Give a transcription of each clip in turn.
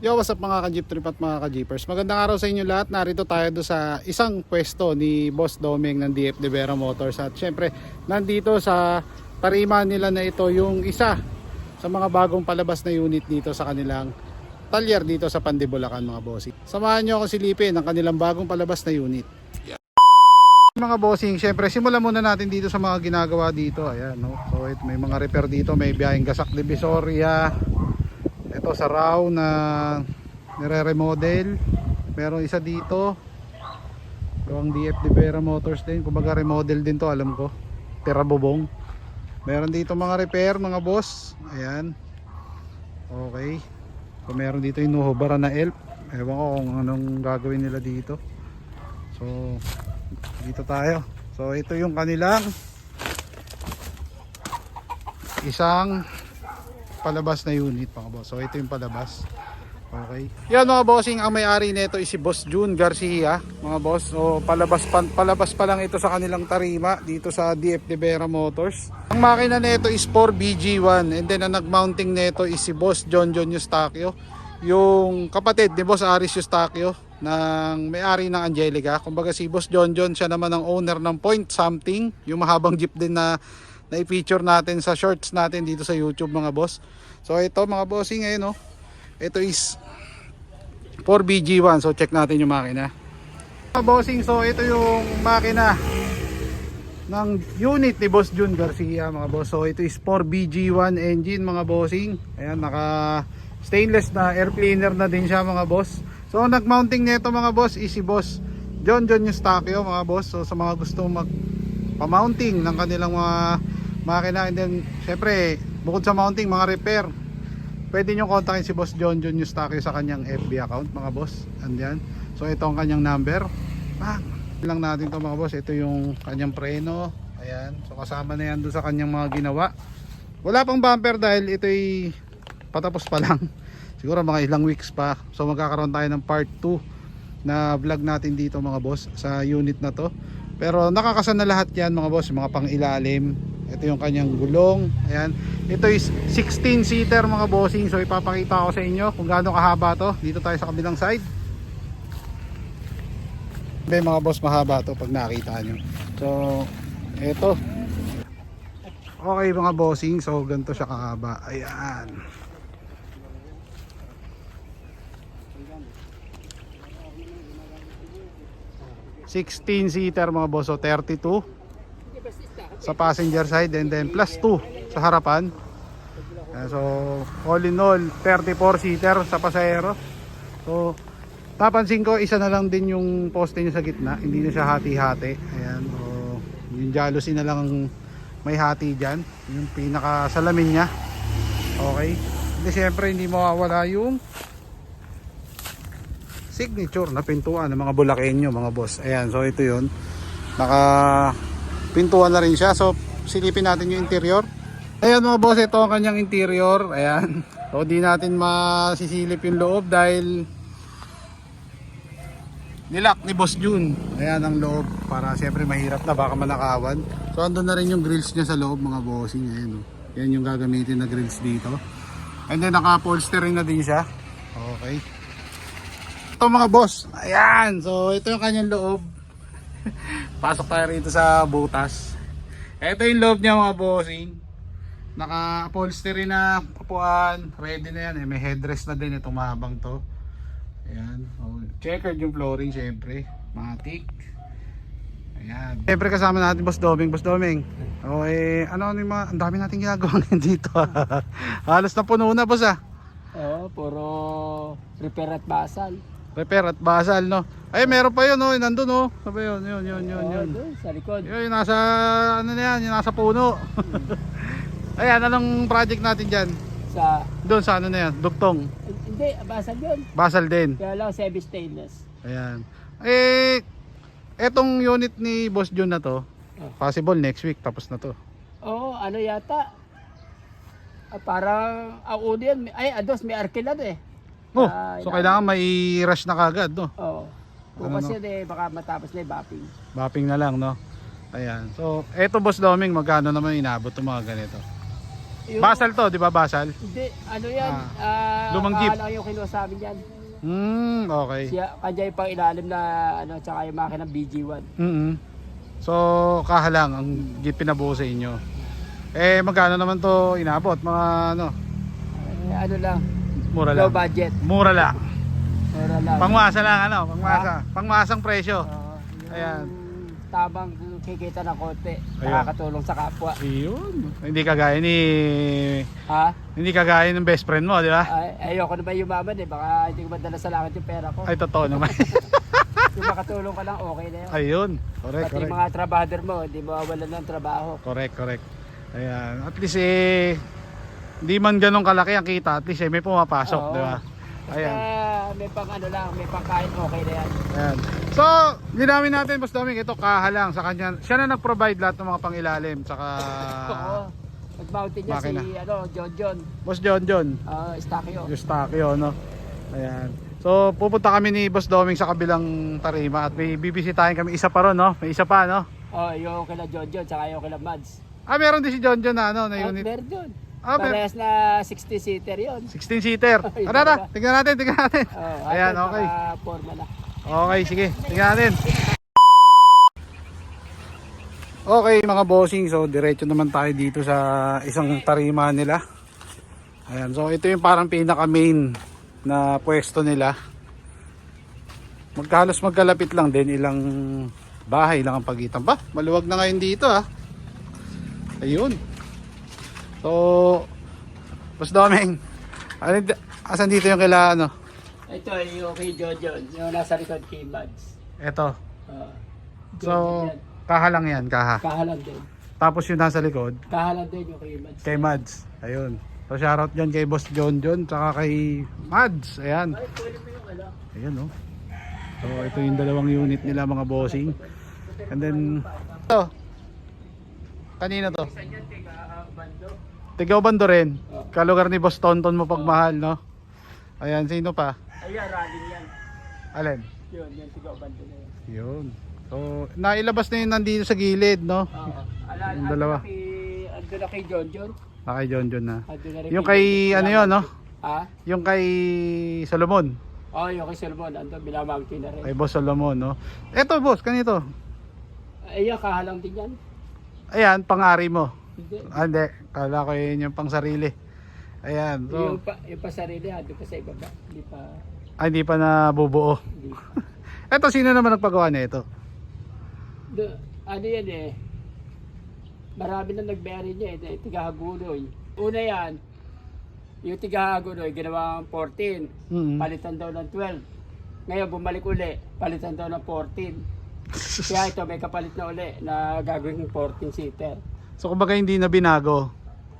Yo, what's up mga ka-jeep trip at mga ka-jeepers. Magandang araw sa inyo lahat. Narito tayo sa isang pwesto ni Boss Domeng ng DF De Vera Motors. At syempre, nandito sa tarima nila na ito yung isa sa mga bagong palabas na unit dito sa kanilang talyer dito sa Pandibulacan mga bossing. Samahan nyo ako silipin ng kanilang bagong palabas na unit. Mga bossing, syempre simulan muna natin dito sa mga ginagawa dito. Ayan, no? So may mga repair dito, may biyaheng gasak divisoria. Ito sa RAW na nire-remodel. Meron isa dito. Yung DF De Vera Motors din. Kumbaga remodel din to, alam ko. Tira bubong. Meron dito mga repair mga boss. Ayan. Okay. So meron dito yung nuhubaran na elf. Ewan ko kung anong gagawin nila dito. So dito tayo. So ito yung kanilang isang palabas na unit mga boss. So ito yung palabas. Okay. Yan mga bossing, ang may-ari nito is si Boss June Garcia mga boss. So palabas pa lang ito sa kanilang tarima dito sa DF De Vera Motors. Ang makina nito is 4BG1 and then ang nag-mounting nito is si Boss John Eustaquio, yung kapatid ni Boss Aris Eustaquio ng may-ari ng Angelica. Kumbaga si Boss John siya naman ang owner ng Point Something, yung mahabang jeep din na i-feature natin sa shorts natin dito sa YouTube mga boss. So ito mga bossing ngayon, no? Ito is 4BG1. So check natin yung makina. Mga bossing, so ito yung makina ng unit ni Boss June Garcia mga boss. So ito is 4BG1 engine mga bossing. Ayan, naka stainless na air cleaner na din siya mga boss. So nag-mounting nito mga boss is si Boss John Eustaquio mga boss. So sa mga gusto mag-mounting ng kanilang mga makina, and then syempre bukod sa mounting, mga repair, pwede nyo kontakin si Boss John Eustaquio sa kanyang FB account mga boss. Andyan. So ito ang kanyang number. Lang natin to mga boss. Ito yung kanyang preno. Ayan. So kasama na yan doon sa kanyang mga ginawa. Wala pang bumper dahil ito'y patapos pa lang. Siguro mga ilang weeks pa. So magkakaroon tayo ng part 2 na vlog natin dito mga boss sa unit na to. Pero nakakasan na lahat yan mga boss, mga pang ilalim. Ito yung kanyang gulong. Ayan. Ito is 16 seater mga bossing. So ipapakita ko sa inyo kung gaano kahaba to. Dito tayo sa kabilang side. Mga boss, mahaba to pag nakita nyo. So ito. Okay mga bossing. So ganito siya kahaba. Ayan. /16 seater mga boss. So 32 sa passenger side and then plus 2 sa harapan. So all in all 34 seater sa pasahero. So papansin ko isa na lang din yung poste niya sa gitna, hindi na siya hati-hati. Ayan, so yung jealousy na lang may hati dyan, yung pinaka salamin niya. Okay, hindi syempre hindi mawawala yung signature na pintuan ng mga Bulakenyo mga boss. Ayan, so ito yun, naka pintuan na rin siya. So silipin natin yung interior. Ayan mga boss, ito ang kanyang interior. Ayan, so di natin masisilip yung loob dahil nilock ni Boss June. Ayan ang loob, para siyempre mahirap na baka manakawan. So andun na rin yung grills niya sa loob mga bossing. Ayan, yan yung gagamitin na grills dito. And then naka-upholstery na din siya. Okay, ito mga boss, ayan, so ito yung kanyang loob. Pasok tayo rito sa butas. Ito yung loob niya mga bossing. Naka-upholstery na upuan, ready na yan. May headrest na din itong mahabang to. Ayan, so, checkered yung flooring syempre, matic. Ayan, syempre kasama natin Boss Domeng. Boss Domeng, okay, ano yung mga, ang dami natin ginagawa dito. Halos na puno na boss ah. Oo, puro repair at basal. Repair at basal, no? Ay, meron pa yun, no? Nandun, no? Sabi yun. Doon, sa likod. Yun, yung nasa, ano na yan, yung nasa puno. Ayan, anong project natin dyan? Doon sa ano na yan, duktong. Hindi, basal yun. Basal din. Kaya lang semi stainless. Ayan. Eh, etong unit ni Boss John na to, possible next week, tapos na to. Oo, ano yata. Parang, ang una yan, ay, ados, may arkilad eh. Oh, so kailangan may rush na kagad, no? Oo. Bukas yun eh, baka matapos na yung bapping. Bapping na lang, no? Ayan. So, eto Boss Domeng, magkano naman inabot itong mga ganito? Basal to, di ba basal? Hindi, ano yan? lumang jeep. Lang yung kinuha sa amin yan. Okay. Kanya yung pang ilalim na ano, tsaka yung makina BG1. So, kahalang ang jeep pinabuo sa inyo. Magkano naman to inabot? Mga ano? Ano lang, Mura low lang. budget. Mura lang. Mura lang. Pangmasa lang ano? Pangmasa. Pangmasang presyo. Yung Ayan. Tamang kikita ng konti. Ayan. Nakakatulong sa kapwa. Ayun. Hindi kagaya ni Ha? Hindi kagaya ng best friend mo, di ba? Ayoko naman yumaman eh. Baka hindi ko madala sa langit yung pera ko. Ay, totoo naman. Kung makatulong ka lang, okay na yun. Ayun. Correct, Pati correct. mga trabahador mo, hindi mo awalan ng trabaho. Correct, correct. Ayan. At least hindi man ganun kalaki ang kita. At least may pumapasok, Oo. di ba? Ayan. May pang ano lang, may pangkain, okay na yan. Ayan. So, ginamit natin, Boss Doming, ito kahalang sa kanya. Siya na nag-provide lahat ng mga pangilalim. Saka, Oo. Nag-mountain niya makina. si John John. Boss John. Stakio. Eustachio, no? Ayan. So, pupunta kami ni Boss Doming sa kabilang tarima at may bibisitahin kami isa pa ron, no? May isa pa, no? Yung kila John John, tsaka yung kila Mads. Meron din si John na, ano, na unit. Meron yun. Meron. Parehas na 60-seater yun. 16-seater. Tara, tingnan natin. Ayan, okay. Forma na. Okay, sige. Tingnan natin. Okay mga bossing, so diretso naman tayo dito sa isang tarima nila. Ayan, so ito yung parang pinaka main na pwesto nila. Halos magkalapit lang din, ilang bahay lang ang pagitan. Maluwag na ngayon dito Ayun. So, Boss Doming, asan dito yung kila ano? Ito yung kay John John, yung nasa likod kay Mads. Ito. So, John John. kahalang yan, Kahalan din. Tapos yung nasa likod, Kahalan din yung kay Mads. kay Mads. Ayun. So shoutout dyan kay Boss John, tsaka kay Mads. Ayan. Ay, pwede mo yung ano. Ayan So ito yung dalawang unit nila mga bossing. And then, ito. Kanina to. Isa niyan, bando. Tigaw Bando rin. Kalugar ni Boss Tonton mo pagmahal, no? Ayan, sino pa? Ayan, rallying yan. Alin? Yun, tigaw bando na yan. Yun. So, nailabas na yun nandito sa gilid, no? Yung dalawa. Ando na kay John John. Kay John na. Ando na rin Yung kay, ano yun, no? Ha? Yung kay Solomon. Yung kay Solomon. Ando, binamangkin na rin. Kay Boss Solomon, no? Eto, boss, kanito. Ayan, kahalang din yan. Ayan, pang-ari mo. Hindi. Hindi. Kala ko yun yung pang sarili. Ayan. So, Yung pa sarili, ando pa sa ibaba. hindi pa nabubuo. Hindi. Eto, sino naman nagpagawa na ito? Ano yan marami na nagbayari niya Tigahagunoy. Una yan, yung Tigahagunoy, ginawang 14. Palitan daw ng 12. Ngayon, bumalik uli, palitan daw ng 14. Kaya ito, may kapalit na uli na gagawin 14-seater. So, kumbaga hindi na binago.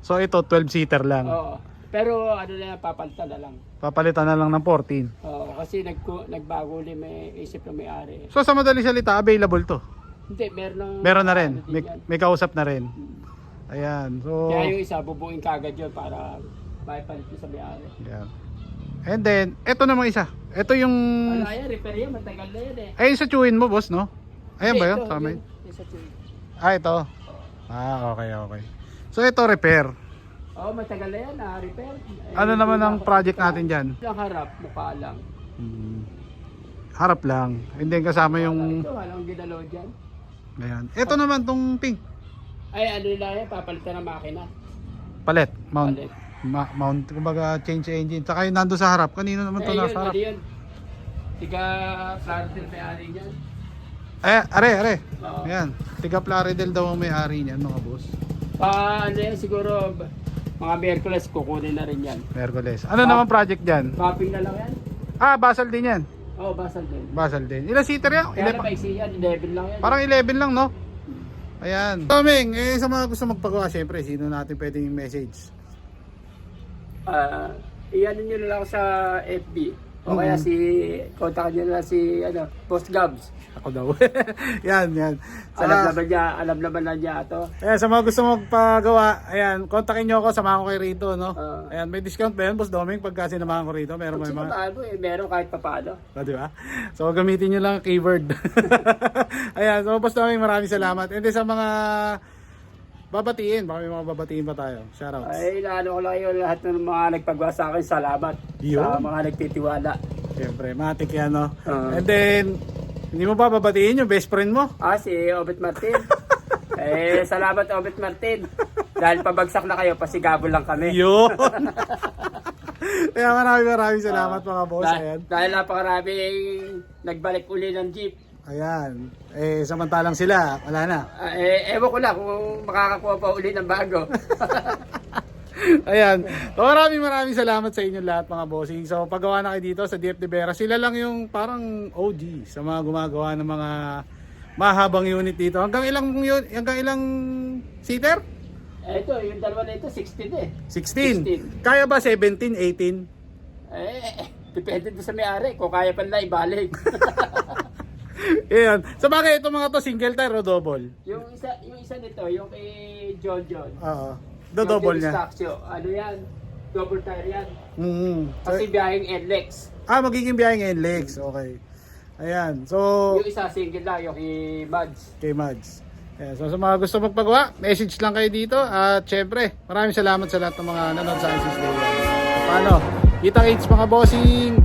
So, ito 12-seater lang. Oo. Pero ano na yan, papalitan na lang. Papalitan na lang ng 14. Oo, kasi nagbago uli, may isip na may-ari. So, sa madaling salita, available to. Hindi, Meron na rin. ano din yan. May kausap na rin. Ayan. So, Kaya yung isa, bubuin kagad yun para maipalit yun sa may-ari. ayan. And then, ito namang isa. Ito yung... Wala yan, repair yan, matagal na yan Ayun sa chewin mo, boss, no? Ayan ba yun? Ito, Tama yun? yung sa tuwing. Ito. Okay. So, ito repair. Matagal na yan, repair. Ano naman ang project natin dyan? Ang harap, mukha lang. Harap lang. And then kasama yung... Ito, walang ginalaw dyan. Ayan. Ito naman tong pink. Ay, ano lang yan, papalitan ng makina. Palet. Mount. Palit. Mount. Kumbaga change engine. Saka yung nando sa harap. Kanino naman to Yun, nasa harap? ano yun? Tiga Florida may-ari niyan. Are. Oo. Ayan. Tiga Plaridel daw ang may-ari niyan mga boss. Ano yan, siguro mga Miyerkules kukunin na rin yan. Merkules. Ano naman project dyan? Mapping na lang yan. Basal din yan. Basal din. Basal din. Ilang seater yan? Kaya na paiksi yan, 11 lang yan. Parang 11 lang, no? Ayan. Toming, sa mga gusto magpagawa, syempre, sino natin pwedeng message? Iyan nyo na lang sa FB. O kaya kontakan nyo na lang si Boss Gabs. Ako daw. yan. Alam naman na niya ito. Ayan, sa mga gusto magpagawa, ayan, kontakin nyo ako, samahan ko kay Rito, no? Ayan, may discount ba yan, Boss Doming, pagka sinamahan ko Rito? Meron ba yung mga... meron kahit papaano. Di ba? So, gamitin nyo lang keyword. Ayan, so Boss Doming, maraming salamat. And then sa mga babatiin. Baka may mga babatiin pa tayo. Shoutouts. Ay, lalo ko lang yun lahat ng mga nagpagawa sa akin. Salamat Yun. sa mga nagtitiwala. Siyempre, matik yan, no? Oo. And then, hindi mo ba babatiin yung best friend mo? Si Obet Martin. Salamat Obet Martin. Dahil pabagsak na kayo, pasigabol lang kami. Yun! Kaya maraming salamat mga boss. Ayan. Dahil napakaraming nagbalik uli ng jeep. Ayan. Samantalang sila, wala na. Ewan ko lang kung makakakuha pa uli ng bago. Ayan. So, maraming salamat sa inyo lahat mga bossing. So paggawa na kayo dito sa DF De Vera, sila lang yung parang OG sa mga gumagawa ng mga mahabang unit dito. Hanggang ilang seater? Ito, yung dalawa na ito, 16 eh. 16. Kaya ba 17, 18? Depende doon sa may-ari. Kung kaya pa nila ibalik. Ayan. So bagay itong mga to single tire o double? yung isa nito, yung kay John. Oo. Double niya. Ano yan? Double tire yan. So, Kasi biyaheng NLEX. magiging biyaheng legs. Okay. Ayan. So, Yung isa single lang, yung kay Mads. kay Mads. Ayan. So, sa mga gusto magpagawa, message lang kayo dito. At syempre, maraming salamat sa lahat ng mga nanood sa akin since day one. Paano? Kita-kits mga bossing!